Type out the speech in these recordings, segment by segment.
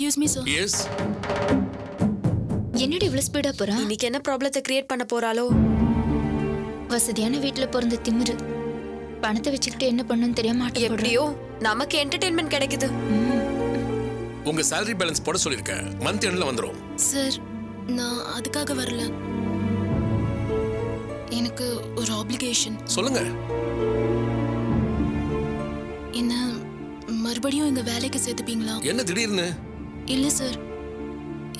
Excuse me sir. S. என்னடி இவ்வளவு speedo போறா? இன்னைக்கு என்ன ப்ராப்ளத்தை கிரியேட் பண்ண போறாளோ? வசதியான வீட்டுல பிறந்த திமிரு. பணத்தை வச்சுக்கிட்டு என்ன பண்ணணும்னு தெரிய மாட்டேன். எப்படியோ நமக்கு என்டர்டெயின்மெண்ட் கிடைக்குது. உங்க salary பேலன்ஸ் போட சொல்லிருக்கேன். மந்த் எண்ட்ல வந்துரும். சார் நான் அதுக்காக வரல. எனக்கு ஒரு ஆப்ளிகேஷன். சொல்லுங்க. என்ன மறுபடியும் எங்க வேலைக்கு சேர்த்துப்பீங்களா? என்ன திடீர்னு? இல்ல சார்,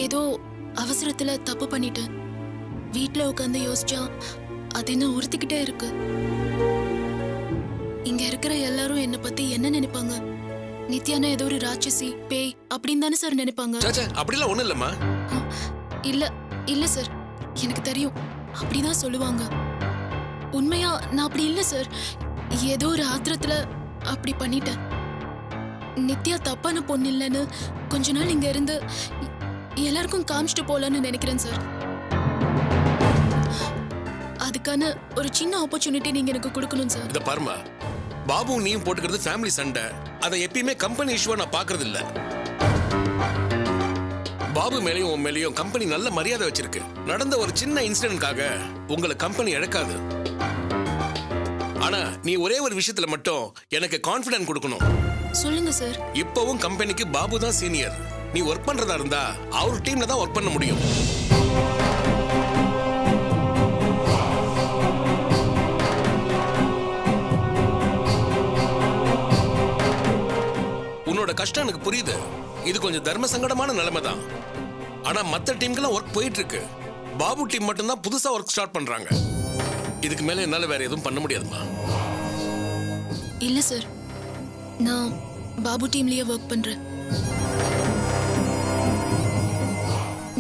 ஏதோ அவசரத்துல தப்பு பண்ணிட்டேன். வீட்ல உட்காந்து யோசிச்சா அது என்ன உறுத்திக்கிட்டே இருக்கு. இங்க இருக்கிற எல்லாரும் என்ன பத்தி என்ன நினைப்பாங்க? நித்யானா ஏதோ ஒரு ராட்சசி பேய் அப்படின்னு தானே சார் நினைப்பாங்க. சாச்சா அப்படிலாம் ஒண்ணும் இல்லம்மா. இல்ல இல்ல சார், எனக்கு தெரியும் அப்படிதான் சொல்லுவாங்க. உண்மையா நான் அப்படி இல்ல சார். ஏதோ ஒரு ஆத்திரத்துல அப்படி பண்ணிட்டேன். நித்யா தப்பான பொண்ணு இல்லைன்னு கொஞ்ச நாள் இங்க இருந்து எல்லாருக்கும் காமிச்சிட்டு போலான்னு நினைக்கிறேன் சார். அதுக்கான ஒரு சின்ன ஆப்பர்ச்சுனிட்டி நீங்க எனக்கு கொடுக்கணும் சார். இத பாருமா, பாபு நீயும் போட்டுக்கிறது ஃபேமிலி சண்டை. அதை எப்பயுமே கம்பெனி இஷ்யூவா நான் பாக்குறது இல்ல. பாபு மேலேயும் உன் மேலேயும் கம்பெனி நல்ல மரியாதை வச்சிருக்கு. நடந்த ஒரு சின்ன இன்சிடென்ட்காக உங்களை கம்பெனி இழக்காது. ஆனா நீ ஒரே ஒரு விஷயத்துல மட்டும் எனக்கு கான்ஃபிடன்ட் கொடுக்கணும். சொல்லுங்க சார். இப்பவும் கம்பெனிக்கு பாபு தான் சீனியர். நீ ஒர்க் பண்றதா இருந்தா அவர் டீம்ல தான் ஒர்க் பண்ண முடியும். உன்னோட கஷ்டம் எனக்கு புரியுது. இது கொஞ்சம் தர்ம சங்கடமான நிலைமை தான். ஆனா மத்த டீம்க்கெல்லாம் ஒர்க் போயிட்டு இருக்கு. பாபு டீம் மட்டும் தான் புதுசா ஒர்க் ஸ்டார்ட் பண்றாங்க. இதுக்கு மேல என்னால வேற எதுவும் பண்ண முடியாதுமா. இல்ல சார், நான் பாபு டீம்லயே ஒர்க் பண்றேன்.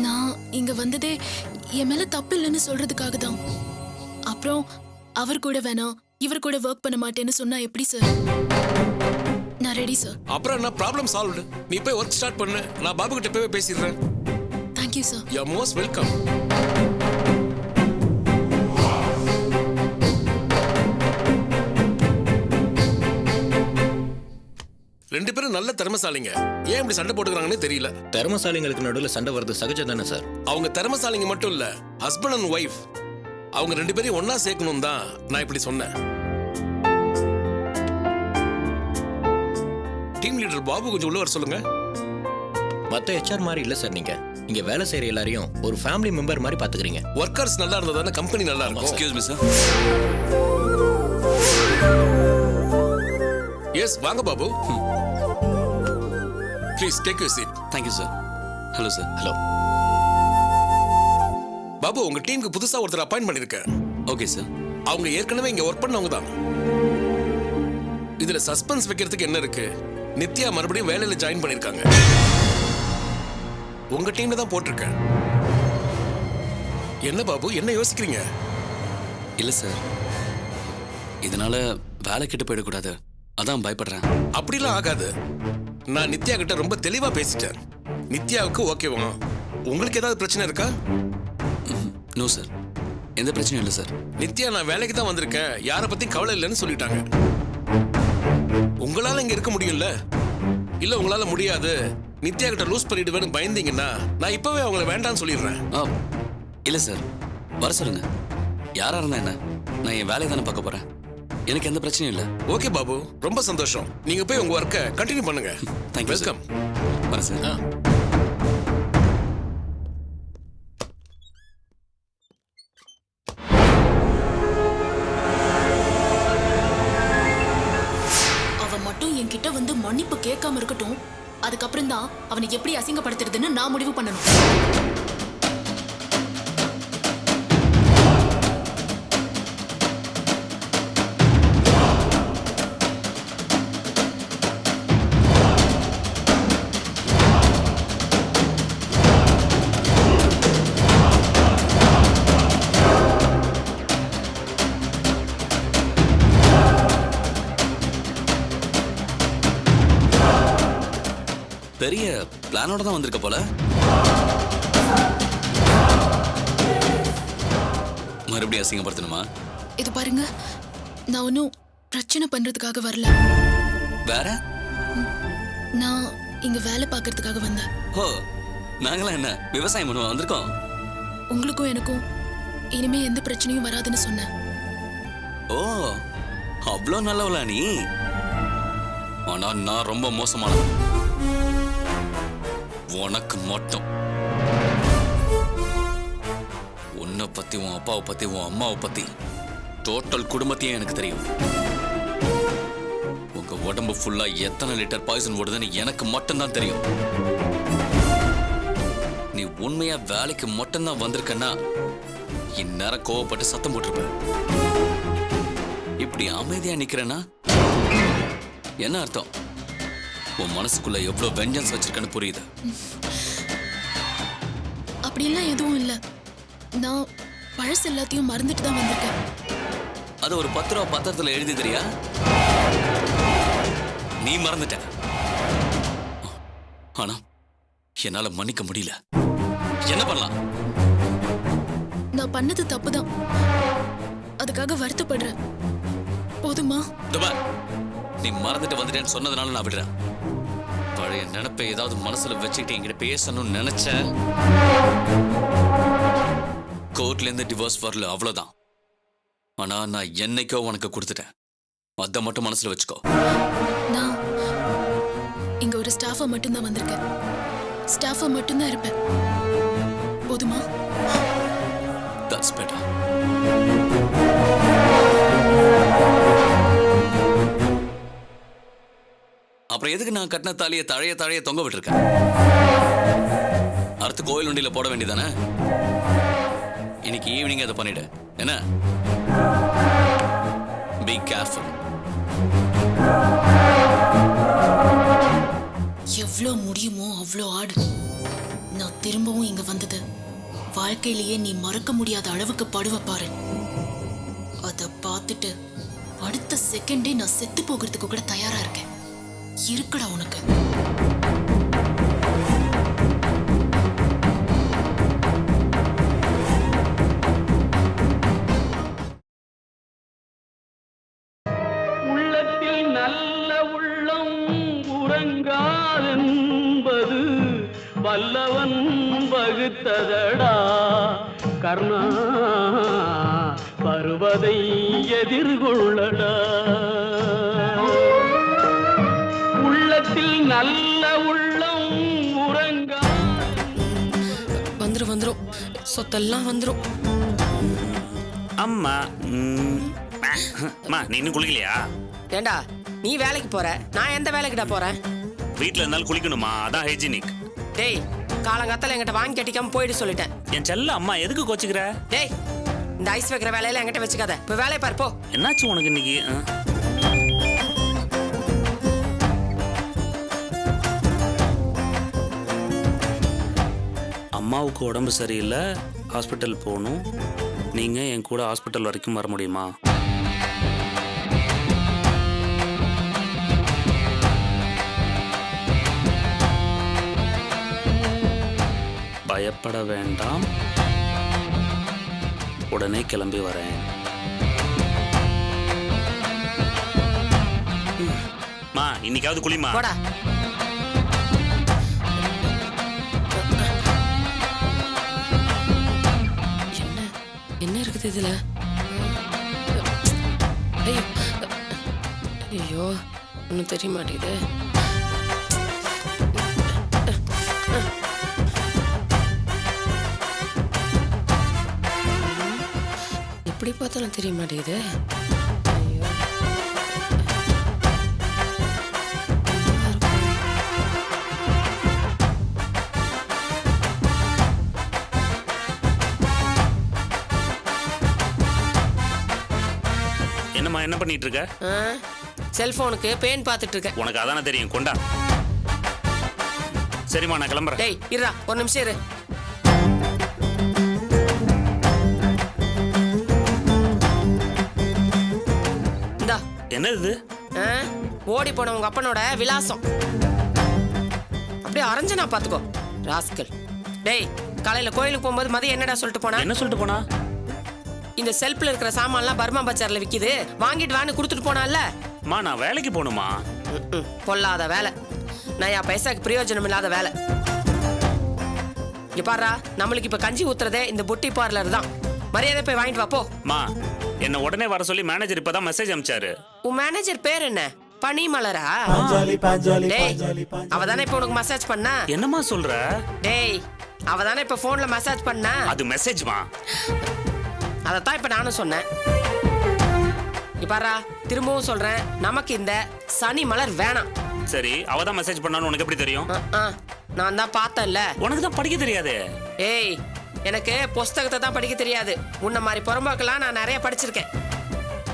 நான் இங்க வந்ததே என் மேல தப்பு இல்லைன்னு சொல்றதுக்காக தான். அப்புறம் அவர் கூட வேணாம் இவர் கூட ஒர்க் பண்ண மாட்டேன்னு சொன்னா எப்படி சார்? நான் ரெடி சார். அப்புறம் என்ன ப்ராப்ளம் சால்வ்டு. நீ போய் ஒர்க் ஸ்டார்ட் பண்ணு. நான் பாபு கிட்ட போய் பேசிடுறேன். Thank you sir. You are most welcome. ரெண்டு பேரும் நல்ல திறமசாலிங்க. ஏன் இப்படி சண்டை போட்டுக்கிறாங்கன்னு தெரியல. திறமசாலிங்களுக்கு நடுவில் சண்டை வர்றது சகஜம் தானே சார்? அவங்க திறமசாலிங்க மட்டும் இல்ல, ஹஸ்பண்ட் அண்ட் ஒய்ஃப். அவங்க ரெண்டு பேரையும் ஒன்னா சேர்க்கணும் தான் நான் இப்படி சொன்னேன். டீம் லீடர் பாபு கொஞ்சம் உள்ள வர சொல்லுங்க. மற்ற HR மாதிரி இல்ல சார். நீங்க இங்க வேலை செய்யற எல்லாரையும் ஒரு ஃபேமிலி மெம்பர் மாதிரி பாத்துக்கிறீங்க. ஒர்க்கர்ஸ் நல்லா இருந்தா தானே கம்பெனி நல்லா இருக்கும். Excuse me sir. எஸ், வாங்க Babu. Please take you seat. Thank you sir. Hello sir. Hello Babu, உங்க டீமுக்கு புதுசா ஒருத்தர் அப்பாயிண்ட் பண்ணிருக்கேன். Okay sir. அவங்க ஏற்கனவே இங்க ஒர்க் பண்ணவங்க தான். இதுல சஸ்பென்ஸ் வைக்கிறதுக்கு என்ன இருக்கு? நித்யா மறுபடியும் வேலையில ஜாயின் பண்ணிருக்காங்க. உங்க டீம்ல தான் போட்டிருக்கேன். என்ன பாபு, என்ன யோசிக்கிறீங்க? இல்ல சார், இதனால வேலை கிட்ட போயிடக்கூடாது, அதான் பயப்படுறேன். அப்படிலாம் ஆகாது. நான் நித்யா கிட்ட ரொம்ப தெளிவா பேசிட்டேன். நித்யாவுக்கு ஓகேவா? உங்களுக்கு ஏதாவது பிரச்சனை இருக்கா? நோ சார், எந்த பிரச்சனையும் இல்லை சார். நித்யா நான் வேலைக்கு தான் வந்திருக்கேன், யாரை பத்தி கவலை இல்லைன்னு சொல்லிட்டாங்க. உங்களால இங்க இருக்க முடியும்ல? இல்ல உங்களால முடியாது, நித்யா கிட்ட லூஸ் பண்ணிடுவேன்னு பயந்தீங்கன்னா நான் இப்பவே அவங்கள வேண்டாம்னு சொல்லிடுறேன். இல்லை சார், வர சொல்லுங்க. யாரா இருந்தா என்ன, நான் என் வேலையை தானே பார்க்க போறேன். எனக்கு எந்த பிரச்சனையும் இல்லை. ஓகே பாபு, ரொம்ப சந்தோஷம். நீங்க போய் உங்க ஒர்க்கை கண்டினியூ பண்ணுங்க. தேங்க்யூ. வெல்கம். வரேன் சார். அவன் மட்டும் என்கிட்ட வந்து மன்னிப்பு கேட்காம இருக்கட்டும். அதுக்கப்புறம் தான் அவனை எப்படி அசிங்கப்படுத்துறதுன்னு நான் முடிவு பண்ணணும். பெரிய பிளானோட தான் வந்திருக்க போல. மறுபடியும் அசிங்கப்படுத்தணுமா? இது பாருங்க, நான் ஒன்னும் பிரச்சனை பண்றதுக்காக வரல. வேற? நான் இங்க வேலை பார்க்கறதுக்காக வந்தேன். ஓ நாங்களாம் என்ன விவசாயம் பண்ணுவோம் வந்திருக்கோம். உங்களுக்கும் எனக்கும் இனிமே எந்த பிரச்சனையும் வராதுன்னு சொன்னேன். ஓ அவ்வளோ நல்லவளா நீ? ஆனா நான் ரொம்ப மோசமானவன். உனக்கு மட்டும் உன்னை பத்தி, உன் அப்பாவை பத்தி, உன் அம்மாவை பத்தி, டோட்டல் குடும்பத்தையும் எனக்கு தெரியும். உங்க உடம்பு ஃபுல்லா எத்தனை லிட்டர் பாய்சன் ஓடுதுன்னு எனக்கு மட்டும்தான் தெரியும். நீ உண்மையா வேலைக்கு மட்டும்தான் வந்திருக்கன்னா இந்நேரம் கோவப்பட்டு சத்தம் போட்டிருப்ப. இப்படி அமைதியா நிக்கிறேன்னா என்ன அர்த்தம்? உன் மனசுக்குள்ள எவ்வளவு வெஞ்சன்ஸ் வச்சிருக்கன்னு புரியுது. அப்படிலாம் எதுவும் இல்ல. நான் பழசு எல்லாத்தையும் மறந்துட்டு தான் வந்திருக்கேன். அது ஒரு 10 ரூபா பத்திரத்துல எழுதி தெரியா? நீ மறந்துட்ட. ஆனா என்னால மன்னிக்க முடியல. என்ன பண்ணலாம்? நான் பண்ணது தப்புதான். அதுக்காக வருத்தப்படுறேன். போதுமா? துபா, நீ மறந்துட்டு வந்துட்டேன்னு சொன்னதுனால நான் விடுறேன். பழைய நினைப்பை ஏதாவது மனசுல வச்சுக்கிட்டு என்கிட்ட பேசணும்னு நினைச்ச கோர்ட்ல இருந்து டிவோர்ஸ் வரல, அவ்வளவுதான். ஆனா நான் என்னைக்கோ உனக்கு கொடுத்துட்டேன். அதை மட்டும் மனசுல வச்சுக்கோ. நான் இங்க ஒரு ஸ்டாஃபா மட்டும்தான் வந்திருக்கேன். ஸ்டாஃபா மட்டும்தான் இருப்பேன். போதுமா? That's better. அப்புறம் எதுக்கு நான் கட்டின தாலியை தழைய தொங்க விட்டுருக்கேன்? அடுத்து கோயில் உண்டியில போட வேண்டியதானே? இன்னைக்கு ஈவினிங் அதை பண்ணிடு. என்ன? Be careful. எவ்வளோ முடியுமோ அவ்வளோ ஆடு. நான் திரும்பவும் இங்க வந்தது வாழ்க்கையிலேயே நீ மறக்க முடியாத அளவுக்கு படுவ பாரு. அத பார்த்துட்டு அடுத்த செகண்டே நான் செத்து போகிறதுக்கு கூட தயாரா இருக்கேன். இருக்குடா உனக்கு. உள்ளத்தில் நல்ல உள்ளம் உறங்காதென்பது வல்லவன் வகுத்ததடா கர்ணா, வருவதை எதிர்கொள்ளடா. உள்ளத்தில் நல்ல உள்ளம் உறங்கா. வந்துரும் சொத்தெல்லாம் வந்துரும். அம்மா அம்மா, நீ இன்னும் குளிக்கலையா? ஏண்டா நீ வேலைக்கு போற, நான் எந்த வேலைக்குடா போறேன்? வீட்டில் இருந்தாலும் குளிக்கணுமா? அதான் ஹைஜீனிக். டேய் காலங்காத்தால என்கிட்ட வாங்கி கட்டிக்காம போயிட்டு சொல்லிட்டேன். என் செல்ல அம்மா எதுக்கு கோச்சுக்கிற? டேய் இந்த ஐஸ் வைக்கிற வேலையில என்கிட்ட வச்சுக்காத. இப்போ வேலையை பாரு போ. என்னாச்சு உனக்கு இன்னைக்கு? அம்மாவுக்கு உடம்பு சரியில்லை, ஹாஸ்பிட்டல் போகணும். நீங்கள் என் கூட ஹாஸ்பிட்டல் வரைக்கும் வர முடியுமா? பயப்பட வேண்டாம், உடனே கிளம்பி வரேன். மா இன்னைக்காவது குளிமா. போடா. என்ன இருக்குது இதுல? ஐயோ ஒன்றும் தெரிய மாட்டேங்குது. எப்படி பார்த்தாலும் தெரிய மாட்டேங்குது. என்னம்மா என்ன பண்ணிட்டு இருக்க? செல்போனுக்கு பேன் பார்த்துட்டு இருக்கேன். உனக்கு அதானே தெரியும், கொண்டா. சரிம்மா நான் கிளம்புறேன். டேய் இருடா ஒரு நிமிஷம் இரு. இந்தா. என்ன இது? ஓடி போன உங்க அப்பனோட விலாசம். அப்படியே அரைஞ்சனா பாத்துக்கோ ராஸ்கல். டேய் காலையில கோயிலுக்கு போகும்போது மதியம் என்னடா சொல்லிட்டு போனா? என்ன சொல்லிட்டு போனா? இந்த செல்ஃப்ல இருக்கிற சாமான்லாம் பர்மா பஜார்ல விக்குது, வாங்கிட்டு வான்னு கொடுத்துட்டு போனால. மா நான் வேலைக்கு போகணுமா? பொல்லாத வேலை. நான் என் பைசாக்கு பிரயோஜனம் இல்லாத வேலை. இங்க பாருடா, நம்மளுக்கு இப்ப கஞ்சி ஊத்துறதே இந்த புட்டி பார்லர் தான். மரியாதை போய் வாங்கிட்டு வா போ. மா என்ன உடனே வர சொல்லி மேனேஜர் இப்பதான் மெசேஜ் அனுப்பிச்சாரு. உன் மேனேஜர் பேர் என்ன? பனிமலரா? டேய், அவதானே இப்ப உனக்கு மசாஜ் பண்ணா? என்னம்மா சொல்ற? டேய், அவதானே இப்ப போன்ல மசாஜ் பண்ணா? அது மெசேஜ்மா. அதத்தான் இப்ப நானும் சொன்னேன். இப்பாரா, திரும்பவும் சொல்றேன், நமக்கு இந்த சனி மலர் வேணாம். சரி, அவதான் மெசேஜ் பண்ணான்னு உனக்கு எப்படி தெரியும்? நான் தான் பார்த்தேன்ல. உனக்கு தான் படிக்க தெரியாது. ஏய், எனக்கு புஸ்தகத்தை தான் படிக்க தெரியாது. உன்ன மாதிரி புறம்போக்கெல்லாம் நான் நிறைய படிச்சிருக்கேன்.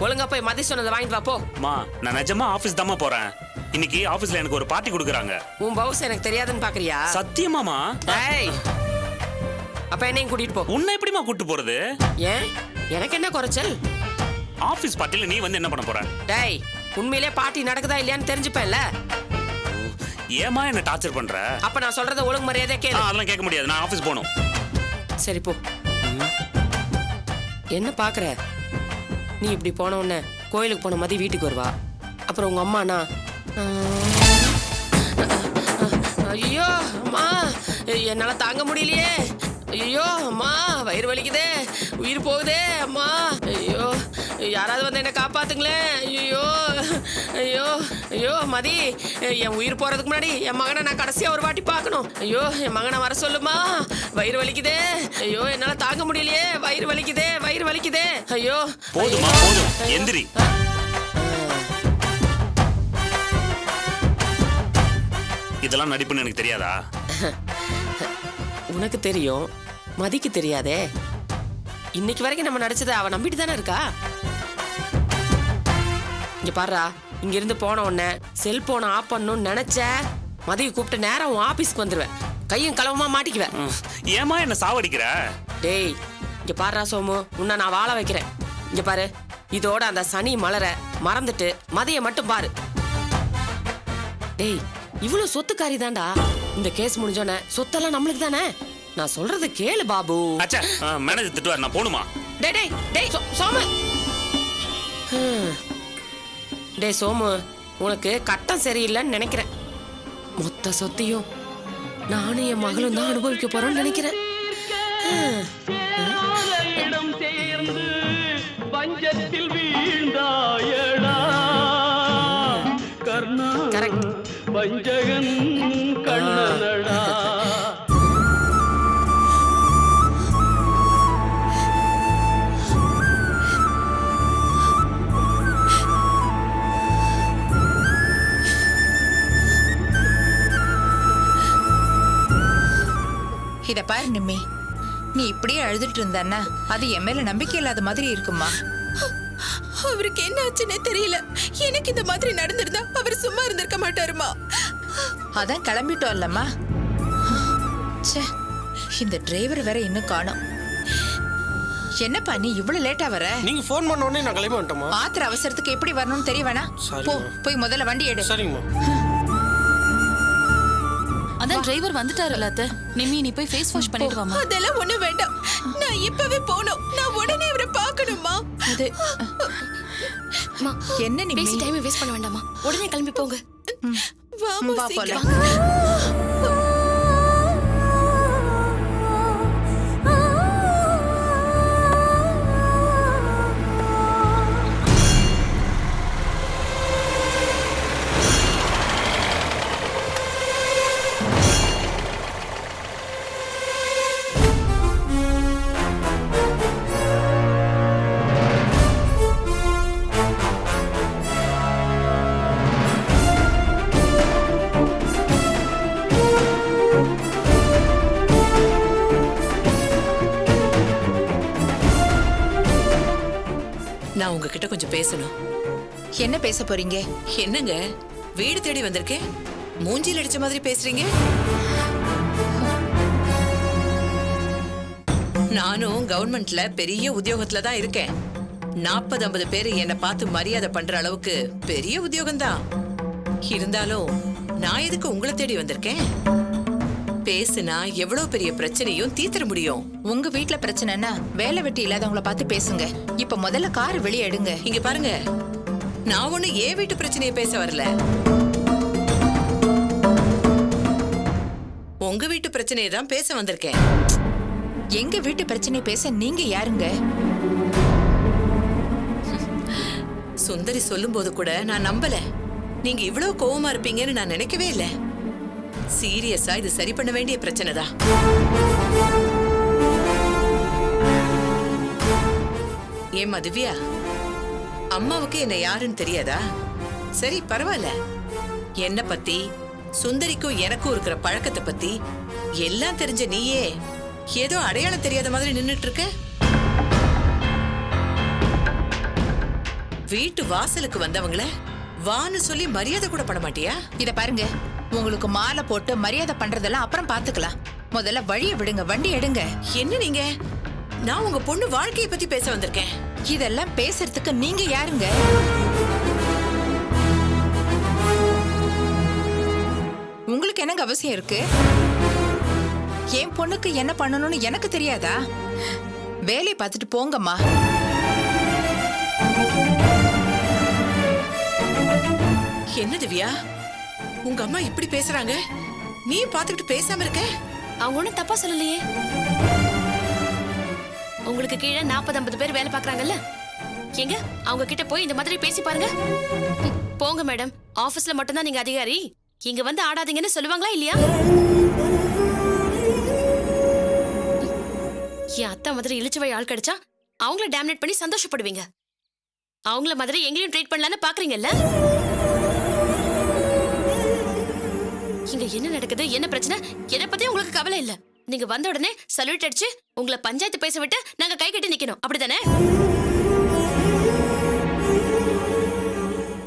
ஒழுங்கா போய் மதி சொன்னதை வாங்கிட்டு வா போ. மா, நான் நிஜமா ஆபீஸ் தாமா போறேன். இன்னைக்கு ஆபீஸ்ல எனக்கு ஒரு பார்ட்டி கொடுக்குறாங்க. உன் பவுஸ் எனக்கு தெரியாதுன்னு பாக்குறியா? சத்தியமாமா? டேய், அப்ப என்னையும் கூட்டிட்டு போ. உன்னை எப்படிமா கூட்டு போறது? ஏன், எனக்கு என்ன குறைச்சல்? ஆபீஸ் பார்ட்டில நீ வந்து என்ன பண்ண போற? டேய், உண்மையிலே பார்ட்டி நடக்குதா இல்லையான்னு தெரிஞ்சுப்பேன்ல. ஏமா என்ன டார்ச்சர் பண்ற? அப்ப நான் சொல்றத ஒழுங்கு மரியாதை கேளு. அதெல்லாம் கேட்க முடியாது, நான் ஆபீஸ் போகணும். சரி போ. என்ன பாக்குற? நீ இப்படி போன உடனே கோயிலுக்கு போன மதி வீட்டுக்கு வருவா. அப்புறம் உங்க அம்மாண்ணா, ஐயோ அம்மா என்னால தாங்க முடியலையே, ஐயோ அம்மா வயிறு வலிக்குதே, உயிர் போகுதே அம்மா, ஐயோ யாராவது வந்து என்ன காப்பாத்துங்களேன், ஐயோ ஐயோ ஐயோ மதி, என் உயிர் போறதுக்கு முன்னாடி என் மகனை நான் கடைசியா ஒரு வாட்டி பார்க்கணும். ஐயோ என் மகனை வர சொல்லுமா, வயிறு வலிக்குதே, ஐயோ என்னால தாங்க முடியலையே, வயிறு வலிக்குதே, வயிறு வலிக்குதே, ஐயோ. போதுமா, போதும், எந்திரி. இதெல்லாம் நடிப்புன்னு எனக்கு தெரியாதா? உனக்கு தெரியும், மதிக்கு தெரியாதே. இன்னைக்கு வரைக்கும் நம்ம நடிச்சதை அவ நம்பிட்டு தானே இருக்கா. இங்க பாருடா, இங்க இருந்து போன உடனே செல்போனை ஆஃப் பண்ணணும்னு நினைச்ச மதியை கூப்பிட்டு நேரம் உன் ஆபீஸ்க்கு வந்துருவேன். கையும் களவுமா மாட்டிக்குவேன். ஏமா என்ன சாவடிக்கிற? டேய், இங்க பாருடா சோமு, உன்னை நான் வாழ வைக்கிறேன். இங்க பாரு, இதோட அந்த சனி மலரை மறந்துட்டு மதியை மட்டும் பாரு. டேய், இவ்வளவு சொத்துக்காரி தான்டா. இந்த கேஸ் முடிஞ்சோன்னே சொத்தெல்லாம் நம்மளுக்கு தானே. நான் சொல்றது கேளு பாபு. அச்சா, மேனேஜர் திட்டுவார், நான் போணுமா? டேய் டேய் டேய் சோமு. டேய் சோமு, உனக்கு கட்டம் சரியில்லைன்னு நினைக்கிறேன். மொத்த சொத்தையும் நானும் என் மகளும் தான் அனுபவிக்க போறோம்னு நினைக்கிறேன். இடம் சேர்ந்து பஞ்சத்தில் வீழ்ந்தாயடா கர்ணா, கரெக்ட். பஞ்சகன் கண்ணனடா. இத பாரு நிம்மி, நீ இப்படியே அழுதுட்டு இருந்தான்னா அது என் மேல நம்பிக்கை இல்லாத மாதிரி இருக்குமா? அவருக்கு என்ன ஆச்சுன்னே தெரியல. எனக்கு இந்த மாதிரி நடந்திருந்தா அவர் சும்மா இருந்திருக்க மாட்டாருமா. அதான் கிளம்பிட்டோம் இல்லம்மா. ச்சே, இந்த டிரைவர் வேற இன்னும் காணோம். என்னப்பா நீ இவ்வளவு லேட்டா வர? நீங்க ஃபோன் பண்ண உடனே நான் கிளம்பி வந்துட்டோமா? ஆத்திர அவசரத்துக்கு எப்படி வரணும்னு தெரிய வேணா? போ, போய் முதல்ல வண்டி எடு. சரிங்கம்மா. அதான் டிரைவர் வந்துட்டாருல அத்தை. நிம்மி, நீ போய் ஃபேஸ் வாஷ் பண்ணிட்டு வாமா. அதெல்லாம் ஒண்ணு வேண்டாம், நான் இப்பவே போணும். நான் உடனே இவரை பார்க்கணுமா. அது என்ன நிம்மி, பேசி டைம் வேஸ்ட் பண்ண வேண்டாமா, உடனே கிளம்பி போங்க. வாமா, வா போலாம். நான் உங்ககிட்ட கொஞ்சம் பேசணும். என்ன பேச போறீங்க? என்னங்க வீடு தேடி வந்திருக்கேன், மூஞ்சில் அடிச்ச மாதிரி பேசுறீங்க. நானும் கவர்மெண்ட்ல பெரிய உத்தியோகத்துல தான் இருக்கேன். 40-50 பேர் என்னை பார்த்து மரியாதை பண்ற அளவுக்கு பெரிய உத்தியோகம்தான். இருந்தாலும் நான் எதுக்கு உங்களை தேடி வந்திருக்கேன்? பேசுனா எவ்வளவு பெரிய பிரச்சனையும் தீர்த்திட முடியும். உங்க வீட்ல பிரச்சனைனா வேலை வெட்டி இல்லாதவங்கள பார்த்து பேசுங்க. இப்ப முதல்ல கார் வெளியே எடுங்க. இங்க பாருங்க, நான் ஒண்ணு ஏன் வீட்டு பிரச்சனையை பேச வரல. உங்க வீட்டு பிரச்சனையை தான் பேச வந்திருக்கேன். எங்க வீட்டு பிரச்சனை பேச நீங்க யாருங்க? சுந்தரி சொல்லும்போது கூட நான் நம்பல. நீங்க இவ்வளவு கோவமா இருப்பீங்கன்னு நான் நினைக்கவே இல்லை. சீரியஸா இது சரி பண்ண வேண்டிய பிரச்சனை தான். ஏம்மா திவ்யா, அம்மாவுக்கு என்ன யாருன்னு தெரியாதா? சரி பரவாயில்ல. என்ன பத்தி சுந்தரிக்கும் எனக்கும் இருக்கிற பழக்கத்தை பத்தி எல்லாம் தெரிஞ்ச நீயே ஏதோ அடையாளம் தெரியாத மாதிரி நின்னுட்டு இருக்க. வீட்டு வாசலுக்கு வந்தவங்கள வான்னு சொல்லி மரியாதை கூட பண்ண மாட்டியா? இத பாருங்க, உங்களுக்கு மாலை போட்டு மரியாதை பண்றதெல்லாம் அப்புறம் பாத்துக்கலாம். முதல்ல வழியை விடுங்க, வண்டி எடுங்க. என்ன நீங்க? நான் உங்க பொண்ணு வாழ்க்கையை பத்தி பேச வந்திருக்கேன். இதெல்லாம் பேசுறதுக்கு நீங்க யாருங்க? உங்களுக்கு என்னங்க அவசியம் இருக்கு? என் பொண்ணுக்கு என்ன பண்ணணும்னு எனக்கு தெரியாதா? வேலையை பார்த்துட்டு போங்கம்மா. என்ன திவ்யா, உங்க அம்மா இப்படி பேசுறாங்க, நீ பாத்துக்கிட்டு பேசாம இருக்க? அவங்க ஒன்றும் தப்பா சொல்லலையே. உங்களுக்கு கீழே 40-50 பேர் வேலை பார்க்கறாங்கல்ல, எங்க அவங்க கிட்ட போய் இந்த மாதிரி பேசி பாருங்க. போங்க மேடம், ஆபீஸ்ல மட்டும்தான் நீங்க அதிகாரி, இங்க வந்து ஆடாதீங்கன்னு சொல்லுவாங்களா இல்லையா? என் அத்தை மாதிரி இழிச்சுவை ஆள் கிடைச்சா அவங்கள டேமினேட் பண்ணி சந்தோஷப்படுவீங்க. அவங்கள மாதிரி எங்களையும் ட்ரீட் பண்ணலான்னு பாக்குறீங்கல்ல? இங்க என்ன நடக்குது, என்ன பிரச்சனை, எதை பத்தி உங்களுக்கு கவலை இல்ல. நீங்க வந்த உடனே சல்யூட் அடிச்சு உங்களை பஞ்சாயத்து பேச விட்டு நாங்க கை கட்டி நிக்கணும், அப்படிதானே?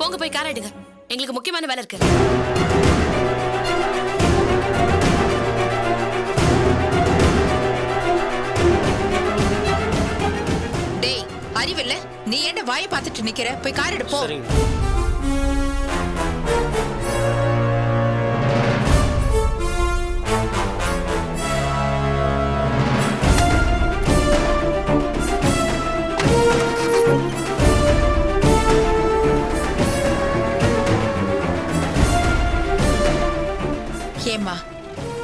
போங்க போய் கார் எடுங்க, எங்களுக்கு முக்கியமான வேலை இருக்கு. டேய், அறிவில்ல, நீ என்ன வாயை பார்த்துட்டு நிக்கிற? போய் கார் எடு போ. ஏம்மா,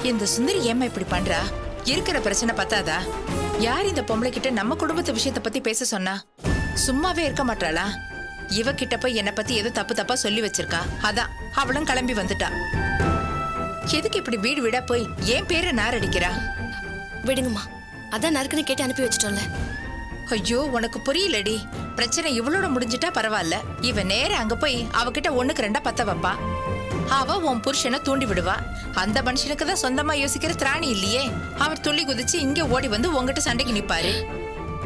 இந்த சுந்தரி ஏம்மா இப்படி பண்றா? இருக்கிற பிரச்சனை பத்தாதா? யார் இந்த பொம்பளை கிட்ட நம்ம குடும்பத்து விஷயத்தை பத்தி பேச சொன்னா? சும்மாவே இருக்க மாட்டாளா? இவகிட்ட போய் என்ன பத்தி ஏதோ தப்பு தப்பா சொல்லி வச்சிருக்கா. அதான் அவளும் கிளம்பி வந்துட்டா. எதுக்கு இப்படி வீடு வீடா போய் ஏன் பேரை நார் அடிக்கிறா? விடுங்கம்மா, அதான் நறுக்குன்னு கேட்டு அனுப்பி வச்சிட்டோம்ல. ஐயோ, உனக்கு புரியலடி. பிரச்சனை இவளோட முடிஞ்சிட்டா பரவாயில்ல. இவ நேர அங்க போய் அவகிட்ட 1க்கு 2 பத்த வைப்பா. அவ உன் புருஷனை தூண்டி விடுவா. அந்த மனுஷனுக்கு தான் சொந்தமா யோசிக்கிற திராணி இல்லையே. அவர் துள்ளி குதிச்சு இங்க ஓடி வந்து உங்ககிட்ட சண்டைக்கு நிப்பாரு.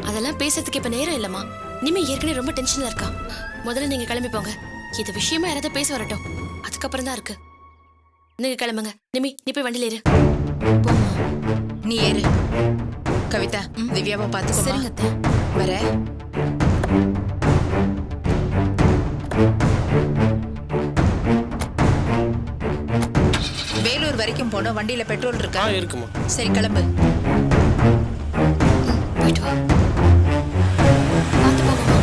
அதெல்லாம் பேசுறதுக்கு இப்ப நேரம் இல்லம்மா. நிமி ஏற்கனவே ரொம்ப டென்ஷன்ல இருக்கா. முதல்ல நீங்க கிளம்பி போங்க. இது விஷயமா யாராவது பேச வரட்டும், அதுக்கப்புறம் தான் இருக்கு. நீங்க கிளம்புங்க. நிமி, நீ போய் வண்டியில ஏறு. போமா, நீ ஏறு. கவிதா, திவ்யாவை பாத்துக்கோ. சரிங்க அத்தை. வர. வேலூர் வரைக்கும் போனோம். வண்டியில பெட்ரோல் இருக்கா? இருக்குமா. சரி, கிளம்பு. போயிட்டு வா. பார்த்து போங்கம்மா.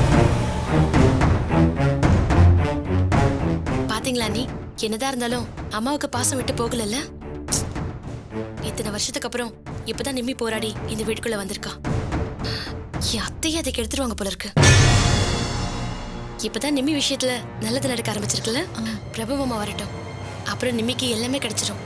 பாத்தீங்களா நீ, என்னதான் இருந்தாலும் அம்மாவுக்கு பாசம் விட்டு போகலல்ல. இத்தனை வருஷத்துக்கு அப்புறம் இப்பதான் நிம்மி போராடி இந்த வீட்டுக்குள்ள வந்திருக்கா. என் அத்தையை அதுக்கு எடுத்துருவாங்க போல இருக்கு. இப்பதான் நிம்மி விஷயத்துல நல்லது நடக்க ஆரம்பிச்சிருக்குல்ல. பிரபு மாமா வரட்டும், அப்புறம் நிம்மிக்கு எல்லாமே கிடைச்சிடும்.